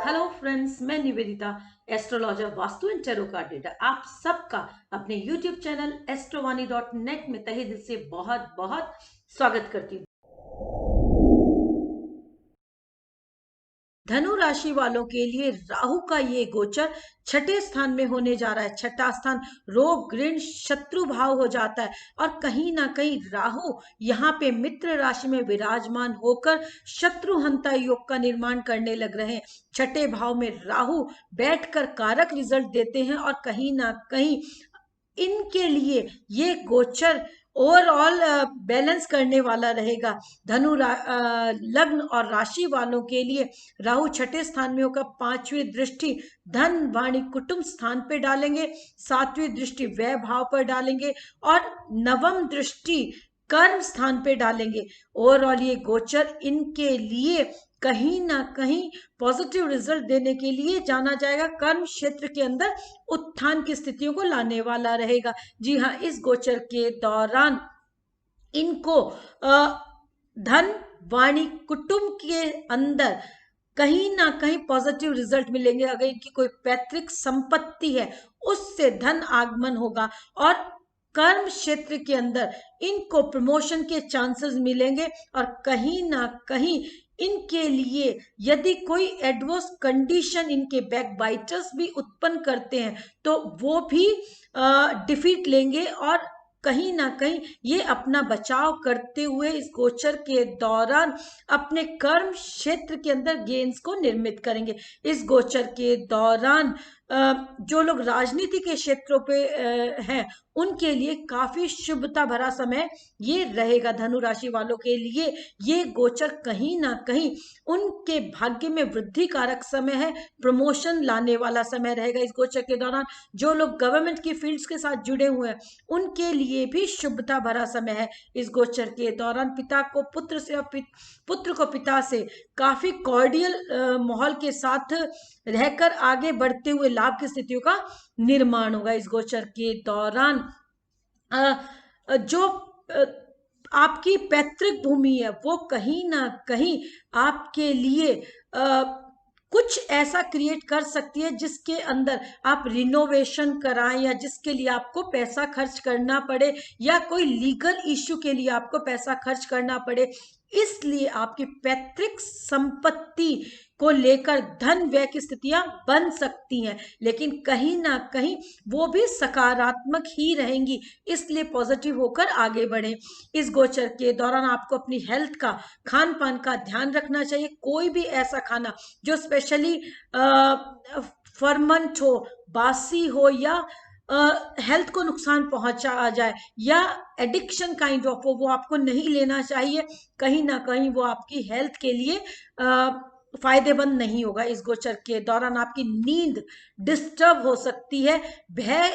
Hello friends, मैं Nivedita, astrologer, vastu and tarot card reader. आप सबका अपने यूट्यूब चैनल astrowani.net में तहे दिल से बहुत बहुत स्वागत करती हूँ। धनु राशि वालों के लिए राहु का ये गोचर छठे स्थान में होने जा रहा है। छठा स्थान रोग ऋण शत्रु भाव हो जाता है और कहीं ना कहीं राहु यहाँ पे मित्र राशि में विराजमान होकर शत्रुहंता योग का निर्माण करने लग रहे हैं। छठे भाव में राहु बैठकर कारक रिजल्ट देते हैं और कहीं ना कहीं इनके लिए ये गोचर ओवरऑल बैलेंस करने वाला रहेगा। लग्न और राशि वालों के लिए राहु छठे स्थान में होकर पांचवी दृष्टि धन वाणी कुटुंब स्थान पे डालेंगे, सातवीं दृष्टि व्यय भाव पर डालेंगे और नवम दृष्टि कर्म स्थान पे डालेंगे। ओवरऑल ये गोचर इनके लिए कहीं ना कहीं पॉजिटिव रिजल्ट देने के लिए जाना जाएगा। कर्म क्षेत्र के अंदर उत्थान की स्थितियों को लाने वाला रहेगा। जी हाँ, इस गोचर के दौरान इनको धन वाणी कुटुंब के अंदर कहीं ना कहीं पॉजिटिव रिजल्ट मिलेंगे। अगर इनकी कोई पैतृक संपत्ति है उससे धन आगमन होगा और कर्म क्षेत्र के अंदर इनको प्रमोशन के चांसेस मिलेंगे और कहीं ना कहीं इनके लिए यदि कोई एडवर्स कंडीशन इनके बैक बाइटर्स भी उत्पन्न करते हैं तो वो भी डिफीट लेंगे और कहीं ना कहीं ये अपना बचाव करते हुए इस गोचर के दौरान अपने कर्म क्षेत्र के अंदर गेन्स को निर्मित करेंगे। इस गोचर के दौरान जो लोग राजनीति के क्षेत्रों पे हैं उनके लिए काफी शुभता भरा समय ये रहेगा। धनु राशि वालों के लिए ये गोचर कहीं ना कहीं उनके भाग्य में वृद्धि कारक समय है, प्रमोशन लाने वाला समय रहेगा। इस गोचर के दौरान जो लोग गवर्नमेंट की फील्ड्स के साथ जुड़े हुए हैं उनके लिए भी शुभता भरा समय है। इस गोचर के दौरान पिता को पुत्र से और पुत्र को पिता से काफी कॉर्डियल माहौल के साथ रहकर आगे बढ़ते हुए लाभ की स्थितियों का निर्माण होगा। इस गोचर के दौरान जो आपकी पैतृक भूमि है वो कहीं ना कहीं आपके लिए कुछ ऐसा क्रिएट कर सकती है जिसके अंदर आप रिनोवेशन कराएं या जिसके लिए आपको पैसा खर्च करना पड़े या कोई लीगल इश्यू के लिए आपको पैसा खर्च करना पड़े। इसलिए आपकी पैतृक संपत्ति को लेकर धन व्यय की स्थितियां बन सकती हैं, लेकिन कहीं ना कहीं वो भी सकारात्मक ही रहेंगी। इसलिए पॉजिटिव होकर आगे बढ़ें। इस गोचर के दौरान आपको अपनी हेल्थ का, खान पान का ध्यान रखना चाहिए। कोई भी ऐसा खाना जो स्पेशली फर्मेंट हो, बासी हो या हेल्थ को नुकसान पहुंचा जाए या एडिक्शन काइंड ऑफ हो, वो आपको नहीं लेना चाहिए। कहीं ना कहीं वो आपकी हेल्थ के लिए फायदेमंद नहीं होगा। इस गोचर के दौरान आपकी नींद डिस्टर्ब हो सकती है। भय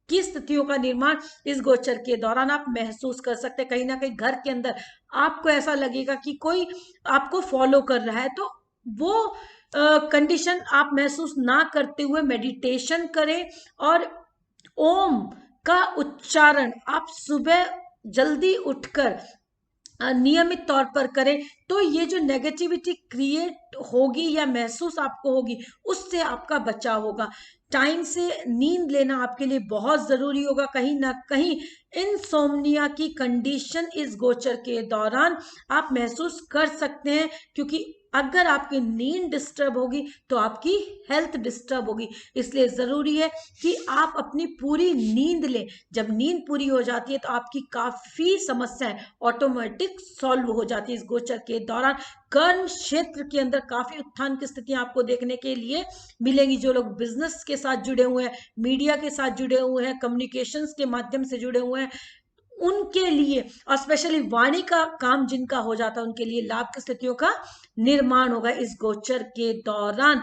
की स्थितियों का निर्माण इस गोचर के दौरान आप महसूस कर सकते हैं। कहीं ना कहीं घर के अंदर आपको ऐसा लगेगा कि कोई आपको फॉलो कर रहा है, तो वो कंडीशन आप महसूस ना करते हुए मेडिटेशन करें और ओम का उच्चारण आप सुबह जल्दी उठकर नियमित तौर पर करें तो ये जो नेगेटिविटी क्रिएट होगी या महसूस आपको होगी उससे आपका बचाव होगा। टाइम से नींद लेना आपके लिए बहुत जरूरी होगा। कहीं ना कहीं इनसोम्निया की कंडीशन इस गोचर के दौरान आप महसूस कर सकते हैं, क्योंकि अगर आपकी नींद डिस्टर्ब होगी तो आपकी हेल्थ डिस्टर्ब होगी। इसलिए जरूरी है कि आप अपनी पूरी नींद लें। जब नींद पूरी हो जाती है तो आपकी काफी समस्याएं ऑटोमेटिक सॉल्व हो जाती है। इस गोचर के दौरान कर्म क्षेत्र के अंदर काफी उत्थान की स्थितियां आपको देखने के लिए मिलेंगी। जो लोग बिजनेस के साथ जुड़े हुए हैं, मीडिया के साथ जुड़े हुए हैं, कम्युनिकेशंस के माध्यम से जुड़े हुए हैं, उनके लिए और स्पेशली वाणी का काम जिनका हो जाता है उनके लिए लाभ की स्थितियों का निर्माण होगा। इस गोचर के दौरान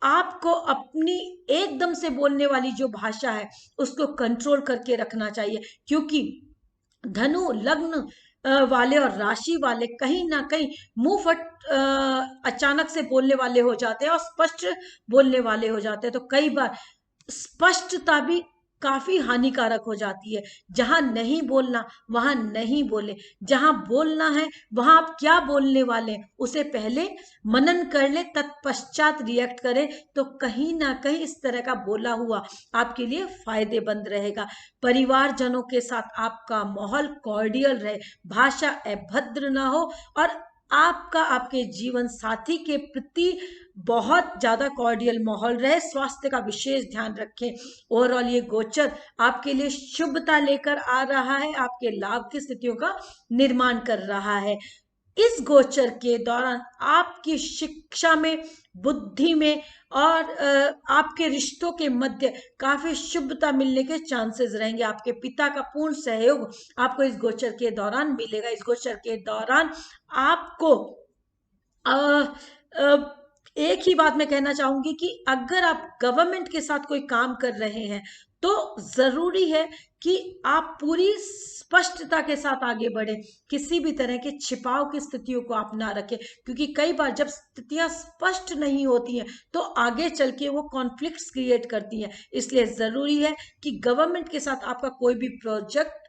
आपको अपनी एकदम से बोलने वाली जो भाषा है उसको कंट्रोल करके रखना चाहिए, क्योंकि धनु लग्न वाले और राशि वाले कहीं ना कहीं मुंह फट अचानक से बोलने वाले हो जाते हैं और स्पष्ट बोलने वाले हो जाते हैं। तो कई बार स्पष्टता भी काफी हानिकारक हो जाती है। जहां नहीं बोलना वहां नहीं बोले, जहां बोलना है वहां आप क्या बोलने वाले हैं उसे पहले मनन कर ले, तत्पश्चात रिएक्ट करें, तो कहीं ना कहीं इस तरह का बोला हुआ आपके लिए फायदेमंद रहेगा। परिवारजनों के साथ आपका माहौल कॉर्डियल रहे, भाषा अभद्र ना हो, और आपका आपके जीवन साथी के प्रति बहुत ज्यादा कॉर्डियल माहौल रहे। स्वास्थ्य का विशेष ध्यान रखें। ओवरऑल ये गोचर आपके लिए शुभता लेकर आ रहा है, आपके लाभ की स्थितियों का निर्माण कर रहा है। इस गोचर के दौरान आपकी शिक्षा में, बुद्धि में और आपके रिश्तों के मध्य काफी शुभता मिलने के चांसेस रहेंगे। आपके पिता का पूर्ण सहयोग आपको इस गोचर के दौरान मिलेगा। इस गोचर के दौरान आपको अ, अ, एक ही बात मैं कहना चाहूंगी कि अगर आप गवर्नमेंट के साथ कोई काम कर रहे हैं तो जरूरी है कि आप पूरी स्पष्टता के साथ आगे बढ़े, किसी भी तरह के छिपाव की स्थितियों को आप ना रखें, क्योंकि कई बार जब स्थितियां स्पष्ट नहीं होती हैं तो आगे चल के वो कॉन्फ्लिक्ट्स क्रिएट करती हैं। इसलिए जरूरी है कि गवर्नमेंट के साथ आपका कोई भी प्रोजेक्ट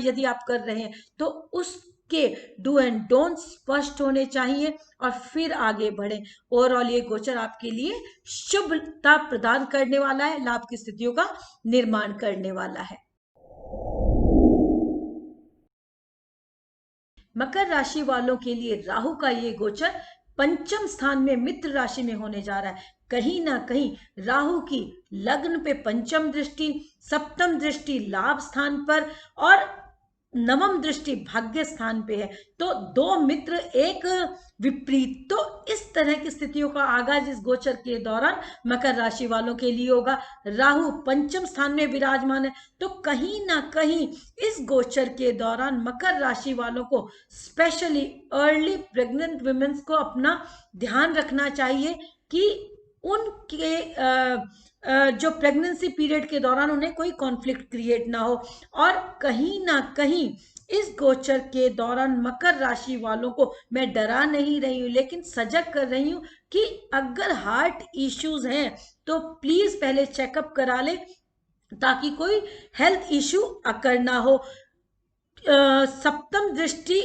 यदि आप कर रहे हैं तो उसके डू एंड डोंट स्पष्ट होने चाहिए और फिर आगे बढ़े। ओवरऑल ये गोचर आपके लिए शुभता प्रदान करने वाला है, लाभ की स्थितियों का निर्माण करने वाला है। मकर राशि वालों के लिए राहु का ये गोचर पंचम स्थान में मित्र राशि में होने जा रहा है। कहीं ना कहीं राहु की लग्न पे पंचम दृष्टि, सप्तम दृष्टि लाभ स्थान पर और नवम दृष्टि भाग्य स्थान पे है, तो दो मित्र एक विपरीत। तो इस तरह की स्थितियों का आगाज इस गोचर के दौरान मकर राशि वालों के लिए होगा। राहु पंचम स्थान में विराजमान है, तो कहीं ना कहीं इस गोचर के दौरान मकर राशि वालों को स्पेशली अर्ली प्रेग्नेंट वुमेन्स को अपना ध्यान रखना चाहिए कि उनके जो प्रेगनेंसी पीरियड के दौरान उन्हें कोई कॉन्फ्लिक्ट क्रिएट ना हो। और कहीं ना कहीं इस गोचर के दौरान मकर राशि वालों को मैं डरा नहीं रही हूं, लेकिन सजग कर रही हूं कि अगर हार्ट इश्यूज हैं तो प्लीज पहले चेकअप करा ले, ताकि कोई हेल्थ इश्यू अकर ना हो। सप्तम दृष्टि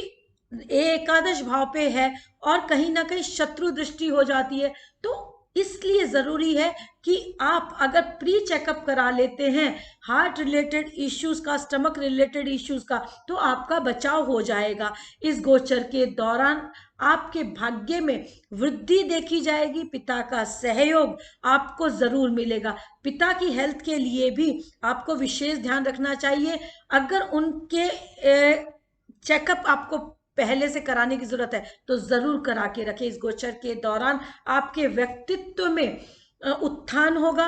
एकादश भाव पे है और कहीं ना कहीं शत्रु दृष्टि हो जाती है, तो इसलिए जरूरी है कि आप अगर प्री चेकअप करा लेते हैं हार्ट रिलेटेड इश्यूज का, स्टमक रिलेटेड इश्यूज का, तो आपका बचाव हो जाएगा। इस गोचर के दौरान आपके भाग्य में वृद्धि देखी जाएगी, पिता का सहयोग आपको जरूर मिलेगा। पिता की हेल्थ के लिए भी आपको विशेष ध्यान रखना चाहिए। अगर उनके चेकअप आपको पहले से कराने की जरूरत है तो जरूर करा के रखें। इस गोचर के दौरान आपके व्यक्तित्व में उत्थान होगा,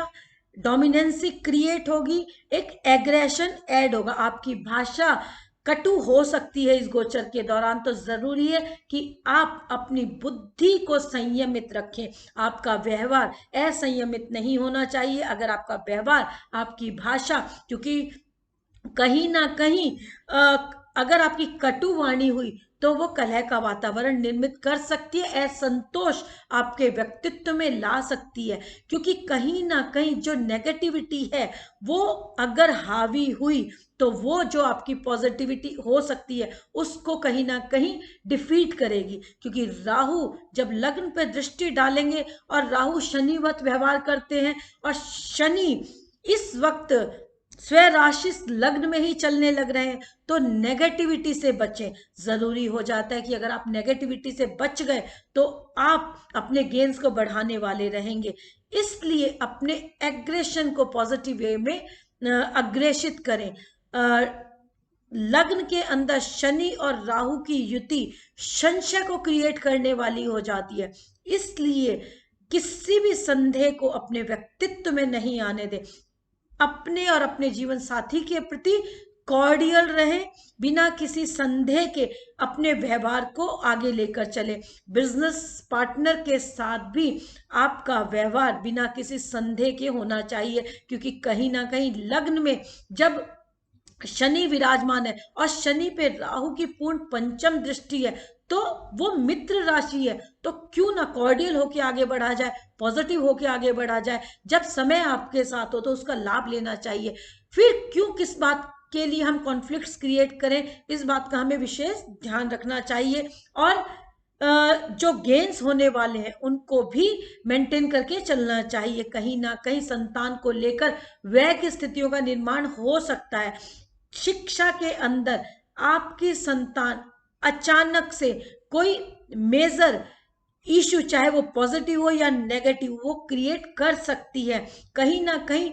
डोमिनेंसी क्रिएट होगी, एक एग्रेशन ऐड होगा, आपकी भाषा कटु हो सकती है इस गोचर के दौरान। तो जरूरी है कि आप अपनी बुद्धि को संयमित रखें, आपका व्यवहार असंयमित नहीं होना चाहिए। अगर आपका व्यवहार, आपकी भाषा, क्योंकि कहीं ना कहीं अगर आपकी कटु वाणी हुई तो वो कलह का वातावरण निर्मित कर सकती है, असंतोष आपके व्यक्तित्व में ला सकती है, क्योंकि कहीं ना कहीं जो नेगेटिविटी है वो अगर हावी हुई तो वो जो आपकी पॉजिटिविटी हो सकती है उसको कहीं ना कहीं डिफीट करेगी। क्योंकि राहु जब लग्न पर दृष्टि डालेंगे और राहु शनिवत व्यवहार करते हैं और शनि इस वक्त स्वराशि लग्न में ही चलने लग रहे हैं, तो नेगेटिविटी से बचें। जरूरी हो जाता है कि अगर आप नेगेटिविटी से बच गए तो आप अपने गेन्स को बढ़ाने वाले रहेंगे। इसलिए अपने एग्रेशन को पॉजिटिव वे में अग्रेषित करें। लग्न के अंदर शनि और राहु की युति संशय को क्रिएट करने वाली हो जाती है, इसलिए किसी भी संदेह को अपने व्यक्तित्व में नहीं आने दें। अपने और अपने जीवन साथी के प्रति कॉर्डियल रहे, बिना किसी संदेह के अपने व्यवहार को आगे लेकर चले। बिजनेस पार्टनर के साथ भी आपका व्यवहार बिना किसी संदेह के होना चाहिए, क्योंकि कहीं ना कहीं लग्न में जब शनि विराजमान है और शनि पे राहु की पूर्ण पंचम दृष्टि है, तो वो मित्र राशि है, तो क्यों ना कॉर्डियल होके आगे बढ़ा जाए, पॉजिटिव होके आगे बढ़ा जाए। जब समय आपके साथ हो तो उसका लाभ लेना चाहिए। फिर क्यों किस बात के लिए हम कॉन्फ्लिक्ट्स क्रिएट करें, इस बात का हमें विशेष ध्यान रखना चाहिए। और जो गेन्स होने वाले हैं उनको भी मेंटेन करके चलना चाहिए। कहीं ना कहीं संतान को लेकर व्यय की स्थितियों का निर्माण हो सकता है। शिक्षा के अंदर आपकी संतान अचानक से कोई मेजर इशू, चाहे वो पॉजिटिव हो या नेगेटिव, वो क्रिएट कर सकती है। कहीं ना कहीं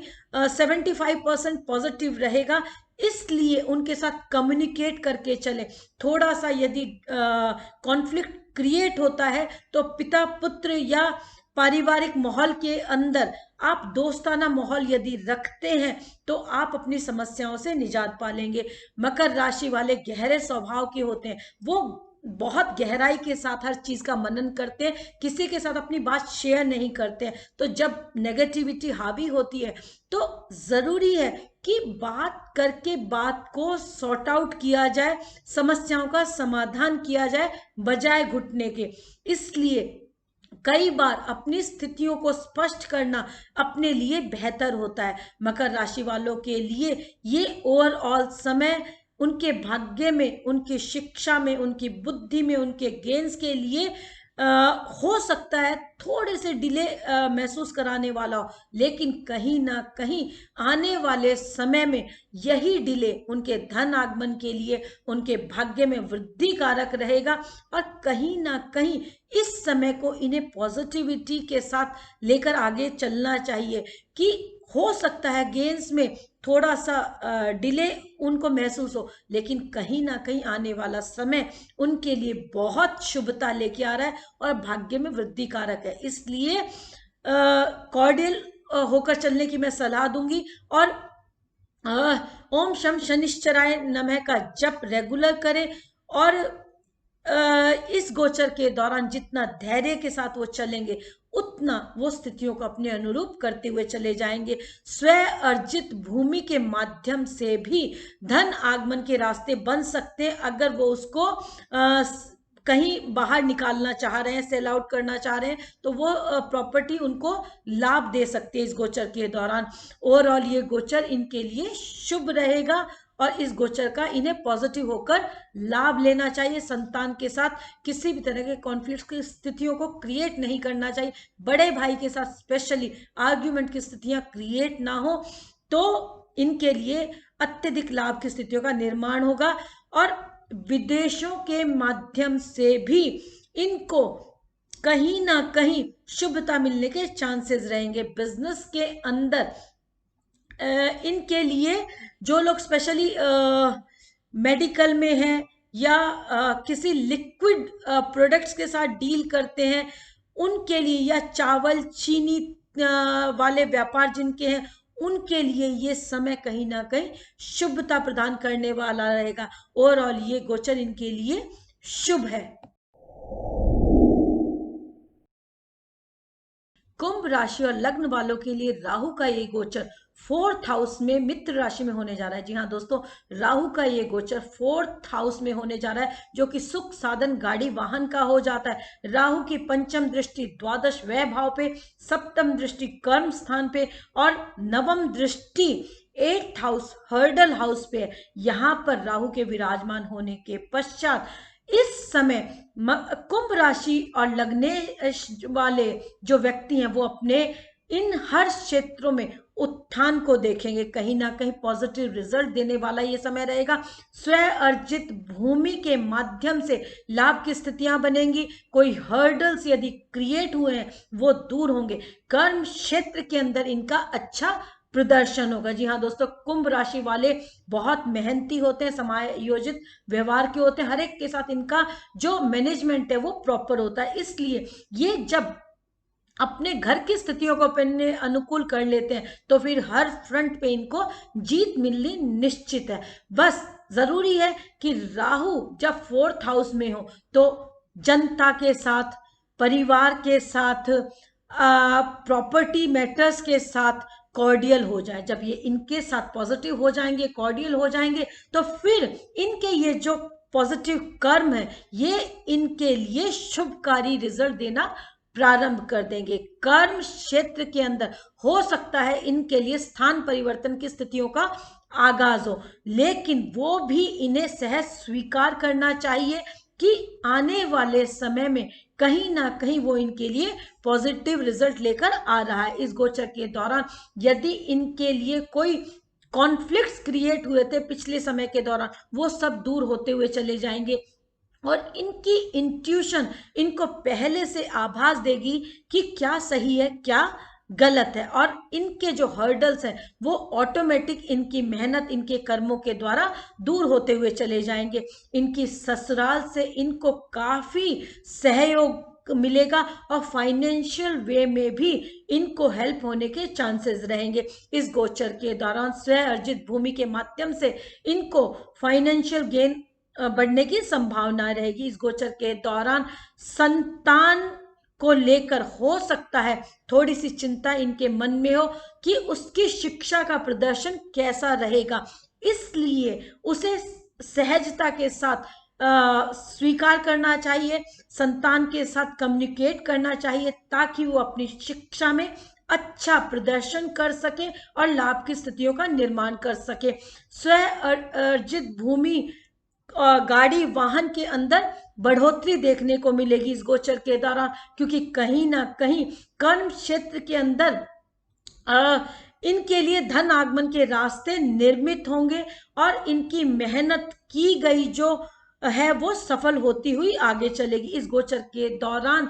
75% पॉजिटिव रहेगा, इसलिए उनके साथ कम्युनिकेट करके चले। थोड़ा सा यदि कॉन्फ्लिक्ट क्रिएट होता है तो पिता पुत्र या पारिवारिक माहौल के अंदर आप दोस्ताना माहौल यदि रखते हैं तो आप अपनी समस्याओं से निजात पालेंगे। मकर राशि वाले गहरे स्वभाव के होते हैं, वो बहुत गहराई के साथ हर चीज का मनन करते हैं, किसी के साथ अपनी बात शेयर नहीं करते हैं। तो जब नेगेटिविटी हावी होती है तो जरूरी है कि बात करके बात को सॉर्ट आउट किया जाए, समस्याओं का समाधान किया जाए बजाय घुटने के। इसलिए कई बार अपनी स्थितियों को स्पष्ट करना अपने लिए बेहतर होता है। मकर राशि वालों के लिए ये ओवरऑल समय उनके भाग्य में, उनकी शिक्षा में, उनकी बुद्धि में, उनके गेन्स के लिए हो सकता है थोड़े से डिले महसूस कराने वाला हो, लेकिन कहीं ना कहीं आने वाले समय में यही डिले उनके धन आगमन के लिए, उनके भाग्य में वृद्धि कारक रहेगा। और कहीं ना कहीं इस समय को इन्हें पॉजिटिविटी के साथ लेकर आगे चलना चाहिए कि हो सकता है गेम्स में थोड़ा सा डिले उनको महसूस हो, लेकिन कहीं ना कहीं आने वाला समय उनके लिए बहुत शुभता लेके आ रहा है और भाग्य में वृद्धि कारक है। इसलिए कॉर्डियल होकर चलने की मैं सलाह दूंगी। और ओम शम शनिश्चराय नमः का जप रेगुलर करें, और इस गोचर के दौरान जितना धैर्य के साथ वो चलेंगे उतना वो स्थितियों को अपने अनुरूप करते हुए चले जाएंगे। स्व अर्जित भूमि के माध्यम से भी धन आगमन के रास्ते बन सकते हैं, अगर वो उसको कहीं बाहर निकालना चाह रहे हैं, सेल आउट करना चाह रहे हैं, तो वो प्रॉपर्टी उनको लाभ दे सकती है इस गोचर के दौरान। ओवरऑल ये गोचर इनके लिए शुभ रहेगा और इस गोचर का इन्हें पॉजिटिव होकर लाभ लेना चाहिए। संतान के साथ किसी भी तरह के कॉन्फ्लिक्ट की स्थितियों को क्रिएट नहीं करना चाहिए। बड़े भाई के साथ स्पेशली आर्ग्यूमेंट की स्थितियां क्रिएट ना हो तो इनके लिए अत्यधिक लाभ की स्थितियों का निर्माण होगा। और विदेशों के माध्यम से भी इनको कहीं ना कहीं शुभता मिलने के चांसेस रहेंगे। बिजनेस के अंदर इनके लिए जो लोग स्पेशली मेडिकल में हैं या किसी लिक्विड प्रोडक्ट्स के साथ डील करते हैं उनके लिए, या चावल चीनी वाले व्यापार जिनके हैं उनके लिए ये समय कहीं ना कहीं शुभता प्रदान करने वाला रहेगा। ओवरऑल ये गोचर इनके लिए शुभ है। कुंभ राशि और लग्न वालों के लिए राहु का ये गोचर 4th हाउस में मित्र राशि में होने जा रहा है। जी हाँ दोस्तों, राहु का ये गोचर 4th हाउस में होने जा रहा है, जो कि सुख साधन गाड़ी वाहन का हो जाता है। राहु की पंचम दृष्टि द्वादश व्यय भाव पे, सप्तम दृष्टि कर्म स्थान पे और नवम दृष्टि 8th हाउस हर्डल हाउस पे है। यहाँ पर राहु के विराजमान होने के पश्चात इस समय कुंभ राशि और लगने वाले जो व्यक्ति हैं वो अपने इन हर क्षेत्रों में उत्थान को देखेंगे। कहीं ना कहीं पॉजिटिव रिजल्ट देने वाला ये समय रहेगा। स्व अर्जित भूमि के माध्यम से लाभ की स्थितियां बनेंगी। कोई हर्डल्स यदि क्रिएट हुए हैं वो दूर होंगे। कर्म क्षेत्र के अंदर इनका अच्छा प्रदर्शन होगा। जी हाँ दोस्तों, कुंभ राशि वाले बहुत मेहनती होते हैं, समायोजित व्यवहार के होते हैं, हर एक के साथ इनका जो मैनेजमेंट है वो प्रॉपर होता है। इसलिए ये जब अपने घर की स्थितियों को अपने अनुकूल कर लेते हैं तो फिर हर फ्रंट पे इनको जीत मिलनी निश्चित है। बस जरूरी है कि राहु जब 4th हाउस में हो तो जनता के साथ, परिवार के साथ, प्रॉपर्टी मैटर्स के साथ कॉर्डियल हो जाए। जब ये इनके साथ पॉजिटिव हो जाएंगे, कॉर्डियल हो जाएंगे, तो फिर इनके ये जो पॉजिटिव कर्म है ये इनके लिए शुभकारी रिजल्ट देना प्रारंभ कर देंगे। कर्म क्षेत्र के अंदर हो सकता है इनके लिए स्थान परिवर्तन की स्थितियों का आगाज हो, लेकिन वो भी इन्हें सहज स्वीकार करना चाहिए कि आने वाले समय में कहीं ना कहीं वो इनके लिए पॉजिटिव रिजल्ट लेकर आ रहा है। इस गोचर के दौरान यदि इनके लिए कोई कॉन्फ्लिक्ट्स क्रिएट हुए थे पिछले समय के दौरान, वो सब दूर होते हुए चले जाएंगे और इनकी इंट्यूशन इनको पहले से आभास देगी कि क्या सही है क्या गलत है, और इनके जो हर्डल्स हैं वो ऑटोमेटिक इनकी मेहनत, इनके कर्मों के द्वारा दूर होते हुए चले जाएंगे। इनकी ससुराल से इनको काफी सहयोग मिलेगा और फाइनेंशियल वे में भी इनको हेल्प होने के चांसेस रहेंगे। इस गोचर के दौरान स्व अर्जित भूमि के माध्यम से इनको फाइनेंशियल गेन बढ़ने की संभावना रहेगी। इस गोचर के दौरान संतान को लेकर हो सकता है थोड़ी सी चिंता इनके मन में हो कि उसकी शिक्षा का प्रदर्शन कैसा रहेगा, इसलिए उसे सहजता के साथ स्वीकार करना चाहिए, संतान के साथ कम्युनिकेट करना चाहिए ताकि वो अपनी शिक्षा में अच्छा प्रदर्शन कर सके और लाभ की स्थितियों का निर्माण कर सके। स्व अर्जित भूमि गाड़ी वाहन के अंदर बढ़ोतरी देखने को मिलेगी इस गोचर के दौरान, क्योंकि कहीं ना कहीं कर्म क्षेत्र के अंदर इनके लिए धन आगमन के रास्ते निर्मित होंगे और इनकी मेहनत की गई जो है वो सफल होती हुई आगे चलेगी। इस गोचर के दौरान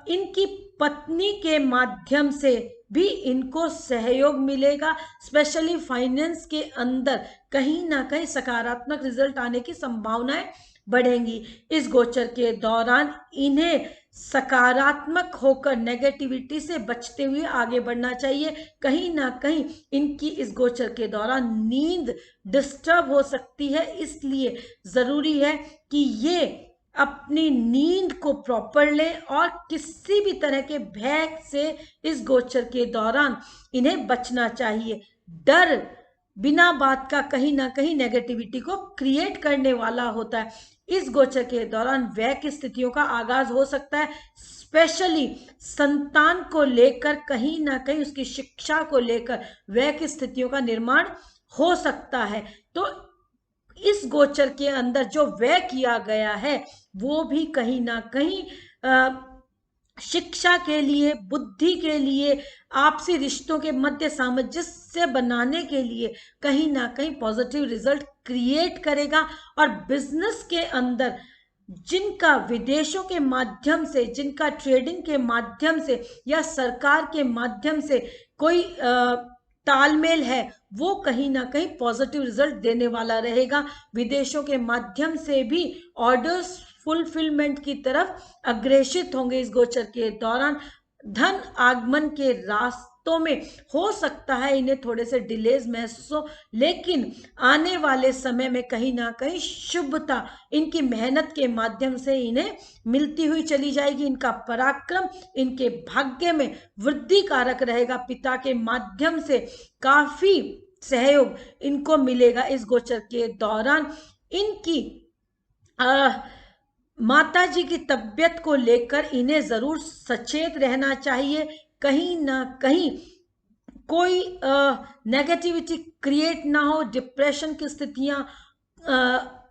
इनकी पत्नी के माध्यम से भी इनको सहयोग मिलेगा, स्पेशली फाइनेंस के अंदर कहीं ना कहीं सकारात्मक रिजल्ट आने की संभावनाएं बढ़ेंगी। इस गोचर के दौरान इन्हें सकारात्मक होकर नेगेटिविटी से बचते हुए आगे बढ़ना चाहिए। कहीं ना कहीं इनकी इस गोचर के दौरान नींद डिस्टर्ब हो सकती है, इसलिए जरूरी है कि ये अपनी नींद को प्रॉपर लें और किसी भी तरह के भय से इस गोचर के दौरान इन्हें बचना चाहिए। डर बिना बात का कहीं ना कहीं नेगेटिविटी को क्रिएट करने वाला होता है। इस गोचर के दौरान व्यय की स्थितियों का आगाज हो सकता है, स्पेशली संतान को लेकर, कहीं ना कहीं उसकी शिक्षा को लेकर व्यय की स्थितियों का निर्माण हो सकता है। तो इस गोचर के अंदर जो व्यय किया गया है वो भी कहीं ना कहीं शिक्षा के लिए, बुद्धि के लिए, आपसी रिश्तों के मध्य सामंजस्य बनाने के लिए कहीं ना कहीं पॉजिटिव रिजल्ट क्रिएट करेगा। और बिजनेस के अंदर जिनका विदेशों के माध्यम से, जिनका ट्रेडिंग के माध्यम से या सरकार के माध्यम से कोई तालमेल है, वो कहीं ना कहीं पॉजिटिव रिजल्ट देने वाला रहेगा। विदेशों के माध्यम से भी ऑर्डर्स फुलफिलमेंट की तरफ अग्रेसित होंगे। इस गोचर के दौरान धन आगमन के रास्तों में हो सकता है इन्हें थोड़े से डिलेज महसूस हो, लेकिन आने वाले समय में कहीं ना कहीं शुभता इनकी मेहनत के माध्यम से इन्हें मिलती हुई चली जाएगी। इनका पराक्रम इनके भाग्य में वृद्धि कारक रहेगा। पिता के माध्यम से काफी सहयोग इनको मिलेगा। इस गोचर के दौरान इनकी माता जी की तबीयत को लेकर इन्हें जरूर सचेत रहना चाहिए। कहीं ना कहीं कोई नेगेटिविटी क्रिएट ना हो, डिप्रेशन की स्थितियां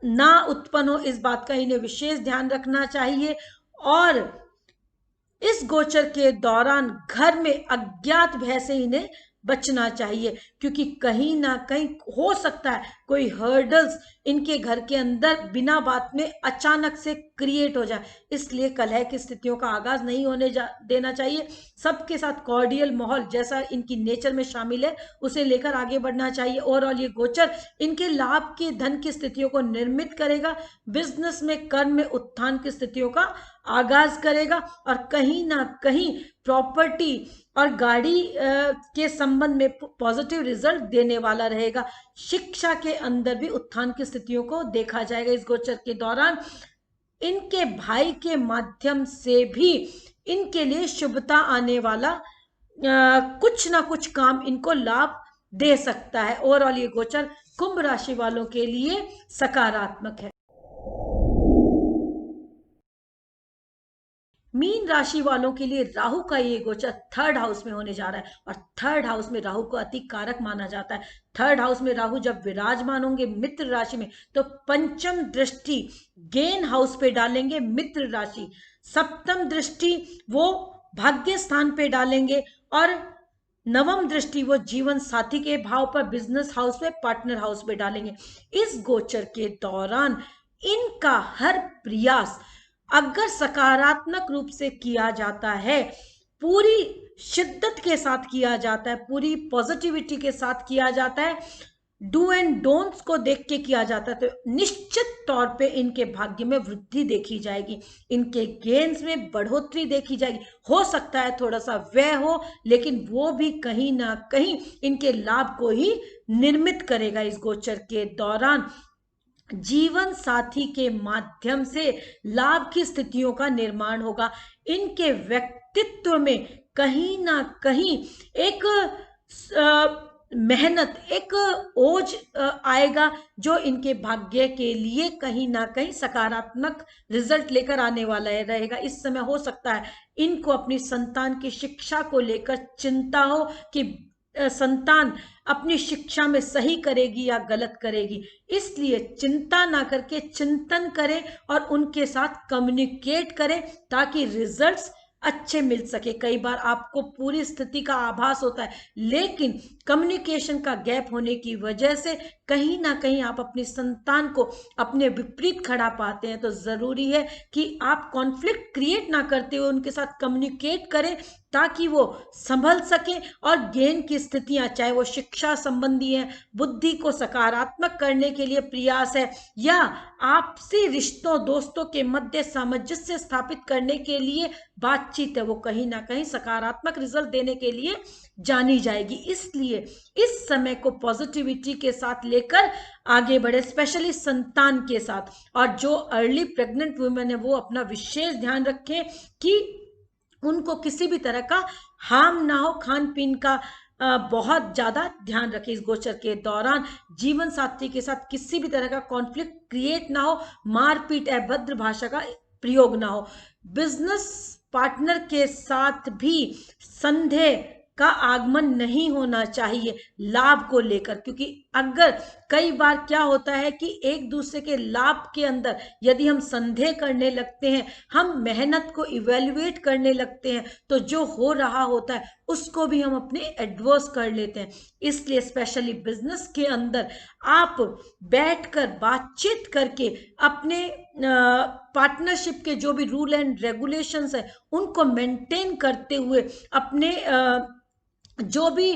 ना उत्पन्न हो, इस बात का इन्हें विशेष ध्यान रखना चाहिए। और इस गोचर के दौरान घर में अज्ञात भय से इन्हें बचना चाहिए, क्योंकि कहीं ना कहीं हो सकता है कोई हर्डल्स इनके घर के अंदर बिना बात में अचानक से क्रिएट हो जाए, इसलिए कलह की स्थितियों का आगाज नहीं होने देना चाहिए। सबके साथ कॉर्डियल माहौल जैसा इनकी नेचर में शामिल है उसे लेकर आगे बढ़ना चाहिए। ओवरऑल ये गोचर इनके लाभ की, धन की स्थितियों को निर्मित करेगा, बिजनेस में, कर्म में उत्थान की स्थितियों का आगाज करेगा और कहीं ना कहीं प्रॉपर्टी और गाड़ी के संबंध में पॉजिटिव रिजल्ट देने वाला रहेगा। शिक्षा के अंदर भी उत्थान की स्थितियों को देखा जाएगा। इस गोचर के दौरान इनके भाई के माध्यम से भी इनके लिए शुभता आने वाला कुछ ना कुछ काम इनको लाभ दे सकता है। ओवरऑल ये गोचर कुंभ राशि वालों के लिए सकारात्मक है। मीन राशि वालों के लिए राहु का ये गोचर थर्ड हाउस में होने जा रहा है, और थर्ड हाउस में राहु को अति कारक माना जाता है। थर्ड हाउस में राहु जब विराजमान होंगे मित्र राशि में, तो पंचम दृष्टि गेन हाउस पे डालेंगे मित्र राशि, सप्तम दृष्टि वो भाग्य स्थान पे डालेंगे, और नवम दृष्टि वो जीवन साथी के भाव पर बिजनेस हाउस में, पार्टनर हाउस में डालेंगे। इस गोचर के दौरान इनका हर प्रयास अगर सकारात्मक रूप से किया जाता है, पूरी शिद्दत के साथ किया जाता है, पूरी पॉजिटिविटी के साथ किया जाता है, डू एंड डोंट्स को देख के किया जाता है, तो निश्चित तौर पे इनके भाग्य में वृद्धि देखी जाएगी, इनके गेन्स में बढ़ोतरी देखी जाएगी। हो सकता है थोड़ा सा व्यय हो, लेकिन वो भी कहीं ना कहीं इनके लाभ को ही निर्मित करेगा। इस गोचर के दौरान जीवन साथी के माध्यम से लाभ की स्थितियों का निर्माण होगा। इनके व्यक्तित्व में कहीं ना कहीं एक मेहनत, एक ओज आएगा, जो इनके भाग्य के लिए कहीं ना कहीं सकारात्मक रिजल्ट लेकर आने वाला है रहेगा। इस समय हो सकता है इनको अपनी संतान की शिक्षा को लेकर चिंता हो कि संतान अपनी शिक्षा में सही करेगी या गलत करेगी, इसलिए चिंता ना करके चिंतन करें और उनके साथ कम्युनिकेट करें ताकि रिजल्ट्स अच्छे मिल सके। कई बार आपको पूरी स्थिति का आभास होता है, लेकिन कम्युनिकेशन का गैप होने की वजह से कहीं ना कहीं आप अपनी संतान को अपने विपरीत खड़ा पाते हैं। तो जरूरी है कि आप कॉन्फ्लिक्ट क्रिएट ना करते हुए उनके साथ कम्युनिकेट करें, ताकि वो संभल सके और गेन की स्थितियां, चाहे वो शिक्षा संबंधी है, बुद्धि को सकारात्मक करने के लिए प्रयास है, या आपसी रिश्तों दोस्तों के मध्य सामंजस्य स्थापित करने के लिए बातचीत है, वो कहीं ना कहीं सकारात्मक रिजल्ट देने के लिए जानी जाएगी। इसलिए इस समय को पॉजिटिविटी के साथ लेकर आगे बढ़े, स्पेशली संतान के साथ। और जो अर्ली प्रेग्नेंट वुमेन है वो अपना विशेष ध्यान रखें कि उनको किसी भी तरह का हार्म ना हो, खान पीन का बहुत ज्यादा ध्यान रखें। इस गोचर के दौरान जीवन साथी के साथ किसी भी तरह का कॉन्फ्लिक्ट क्रिएट ना हो, मारपीट, अभद्र भाषा का प्रयोग ना हो। बिजनेस पार्टनर के साथ भी संदेह का आगमन नहीं होना चाहिए लाभ को लेकर, क्योंकि अगर कई बार क्या होता है कि एक दूसरे के लाभ के अंदर यदि हम संदेह करने लगते हैं, हम मेहनत को इवेल्युएट करने लगते हैं, तो जो हो रहा होता है उसको भी हम अपने एडवर्स कर लेते हैं। इसलिए स्पेशली बिजनेस के अंदर आप बैठकर बातचीत करके अपने पार्टनरशिप के जो भी रूल एंड रेगुलेशंस है उनको मेंटेन करते हुए अपने जो भी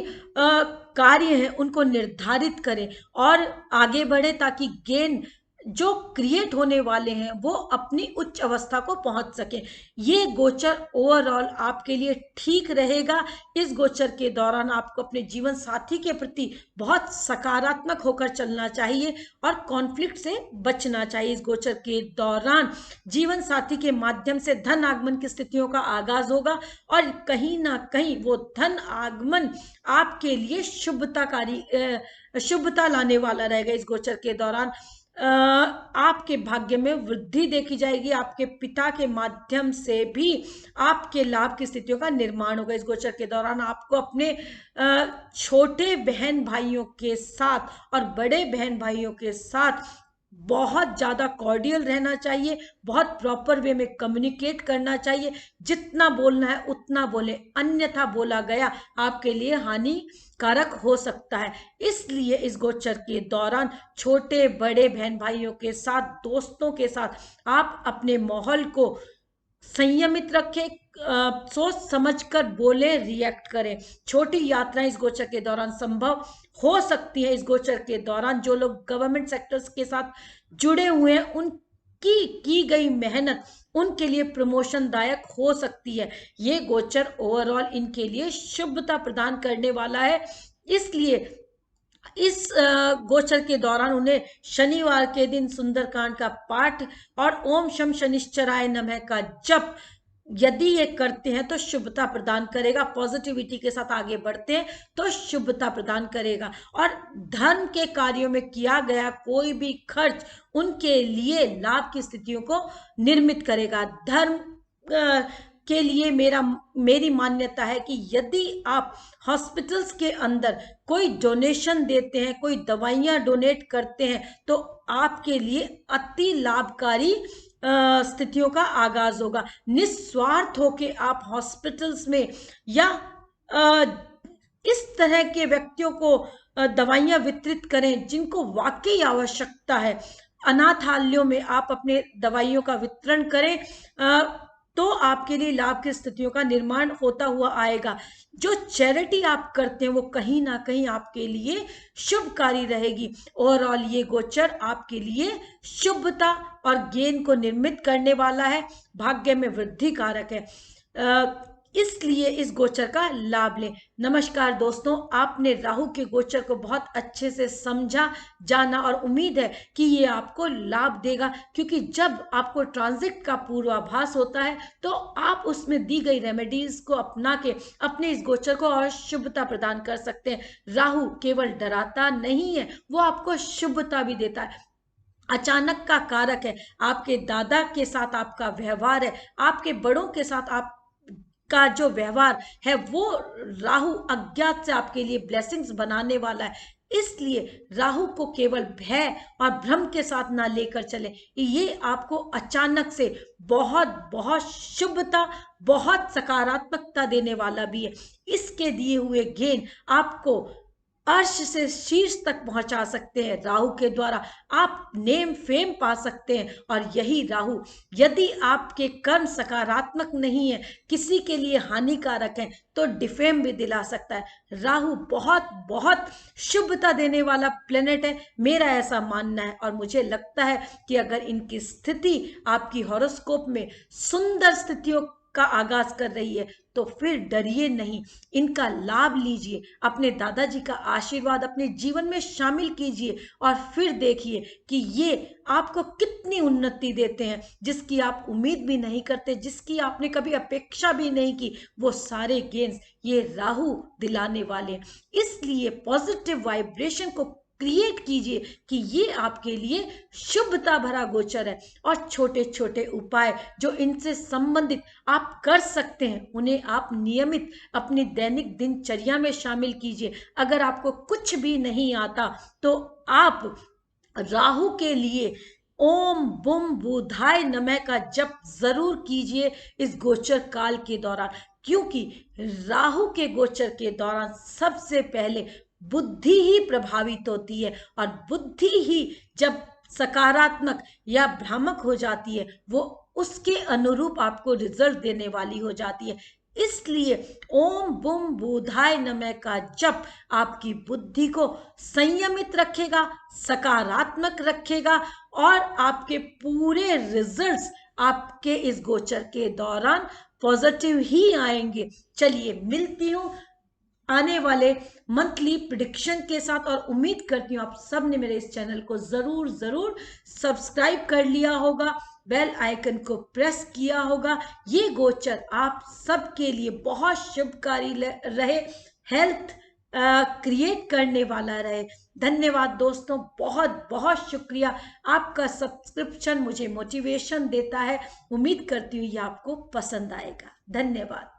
कार्य हैं उनको निर्धारित करें और आगे बढ़े, ताकि गेन जो क्रिएट होने वाले हैं वो अपनी उच्च अवस्था को पहुंच सके। ये गोचर ओवरऑल आपके लिए ठीक रहेगा। इस गोचर के दौरान आपको अपने जीवन साथी के प्रति बहुत सकारात्मक होकर चलना चाहिए और कॉन्फ्लिक्ट से बचना चाहिए। इस गोचर के दौरान जीवन साथी के माध्यम से धन आगमन की स्थितियों का आगाज होगा, और कहीं ना कहीं वो धन आगमन आपके लिए शुभता लाने वाला रहेगा। इस गोचर के दौरान आपके भाग्य में वृद्धि देखी जाएगी, आपके पिता के माध्यम से भी आपके लाभ की स्थितियों का निर्माण होगा। इस गोचर के दौरान आपको अपने छोटे बहन भाइयों के साथ और बड़े बहन भाइयों के साथ बहुत ज्यादा कॉर्डियल रहना चाहिए, बहुत प्रॉपर वे में कम्युनिकेट करना चाहिए। जितना बोलना है उतना बोले, अन्यथा बोला गया आपके लिए हानिकारक हो सकता है। इसलिए इस गोचर के दौरान छोटे बड़े बहन भाइयों के साथ, दोस्तों के साथ आप अपने माहौल को संयमित रखें, सोच समझकर बोले, रिएक्ट करें। छोटी यात्राएं इस गोचर के दौरान संभव हो सकती है। इस गोचर के दौरान जो लोग गवर्नमेंट सेक्टर्स के साथ जुड़े हुए हैं उनकी की गई मेहनत उनके लिए प्रमोशन दायक हो सकती है। ये गोचर ओवरऑल इनके लिए शुभता प्रदान करने वाला है। इसलिए इस गोचर के दौरान उन्हें शनिवार के दिन सुंदरकांड का पाठ और ओम शम शनिश्चराय नमः का जप यदि ये करते हैं तो शुभता प्रदान करेगा, पॉजिटिविटी के साथ आगे बढ़ते हैं तो शुभता प्रदान करेगा। और धर्म के कार्यों में किया गया कोई भी खर्च उनके लिए लाभ की स्थितियों को निर्मित करेगा। धर्म के लिए मेरी मान्यता है कि यदि आप हॉस्पिटल्स के अंदर कोई डोनेशन देते हैं, कोई दवाइयां डोनेट करते हैं, तो आपके लिए अति लाभकारी स्थितियों का आगाज होगा। निस्वार्थ होके आप हॉस्पिटल्स में या इस तरह के व्यक्तियों को दवाइयां वितरित करें जिनको वाकई आवश्यकता है। अनाथालयों में आप अपने दवाइयों का वितरण करें, तो आपके लिए लाभ की स्थितियों का निर्माण होता हुआ आएगा। जो चैरिटी आप करते हैं वो कहीं ना कहीं आपके लिए शुभकारी रहेगी। ओवरऑल ये गोचर आपके लिए शुभता और गेन को निर्मित करने वाला है, भाग्य में वृद्धि कारक है, इसलिए इस गोचर का लाभ लें। नमस्कार दोस्तों, आपने राहु के गोचर को बहुत अच्छे से समझा, जाना और उम्मीद है कि ये आपको लाभ देगा, क्योंकि जब आपको ट्रांजिट का पूर्वाभास होता है तो आप उसमें दी गई रेमेडीज को अपना के अपने इस गोचर को और शुभता प्रदान कर सकते हैं। राहु केवल डराता नहीं है, वो आपको शुभता भी देता है। अचानक का कारक है, आपके दादा के साथ आपका व्यवहार है, आपके बड़ों के साथ आप का जो व्यवहार है वो राहु अज्ञात से आपके लिए ब्लेसिंग्स बनाने वाला है। इसलिए राहु को केवल भय और भ्रम के साथ ना लेकर चले, ये आपको अचानक से बहुत बहुत शुभता, बहुत सकारात्मकता देने वाला भी है। इसके दिए हुए गेन आपको अर्श से शीर्ष तक पहुंचा सकते हैं। राहु के द्वारा आप नेम फेम पा सकते हैं। और यही राहु यदि आपके कर्म सकारात्मक नहीं है, किसी के लिए हानिकारक है, तो डिफेम भी दिला सकता है। राहु बहुत बहुत शुभता देने वाला प्लेनेट है, मेरा ऐसा मानना है। और मुझे लगता है कि अगर इनकी स्थिति आपकी हॉरोस्कोप में सुंदर स्थितियों का आगाज कर रही है तो फिर डरिए नहीं, इनका लाभ लीजिए, अपने दादाजी का आशीर्वाद अपने जीवन में शामिल कीजिए और फिर देखिए कि ये आपको कितनी उन्नति देते हैं, जिसकी आप उम्मीद भी नहीं करते, जिसकी आपने कभी अपेक्षा भी नहीं की, वो सारे गेन्स ये राहु दिलाने वाले हैं। इसलिए पॉजिटिव वाइब्रेशन को क्रिएट कीजिए कि ये आपके लिए शुभता भरा गोचर है। और छोटे छोटे उपाय जो इनसे संबंधित आप कर सकते हैं, उन्हें आप नियमित अपनी दैनिक दिनचर्या में शामिल कीजिए। अगर आपको कुछ भी नहीं आता तो आप राहु के लिए ओम बुम बुधाय नमः का जप जरूर कीजिए इस गोचर काल के दौरान, क्योंकि राहु के गोचर के दौरान सबसे पहले बुद्धि ही प्रभावित होती है। और बुद्धि ही जब सकारात्मक या भ्रामक हो जाती है, वो उसके अनुरूप आपको रिजल्ट देने वाली हो जाती है। इसलिए ओम बुम बुधाय नमः का जप आपकी बुद्धि को संयमित रखेगा, सकारात्मक रखेगा और आपके पूरे रिजल्ट्स आपके इस गोचर के दौरान पॉजिटिव ही आएंगे। चलिए मिलती हूँ आने वाले मंथली प्रिडिक्शन के साथ, और उम्मीद करती हूँ आप सब ने मेरे इस चैनल को जरूर जरूर सब्सक्राइब कर लिया होगा, बेल आइकन को प्रेस किया होगा। ये गोचर आप सबके लिए बहुत शुभकारी रहे, हेल्थ क्रिएट करने वाला रहे। धन्यवाद दोस्तों, बहुत बहुत शुक्रिया। आपका सब्सक्रिप्शन मुझे मोटिवेशन देता है। उम्मीद करती हूँ ये आपको पसंद आएगा। धन्यवाद।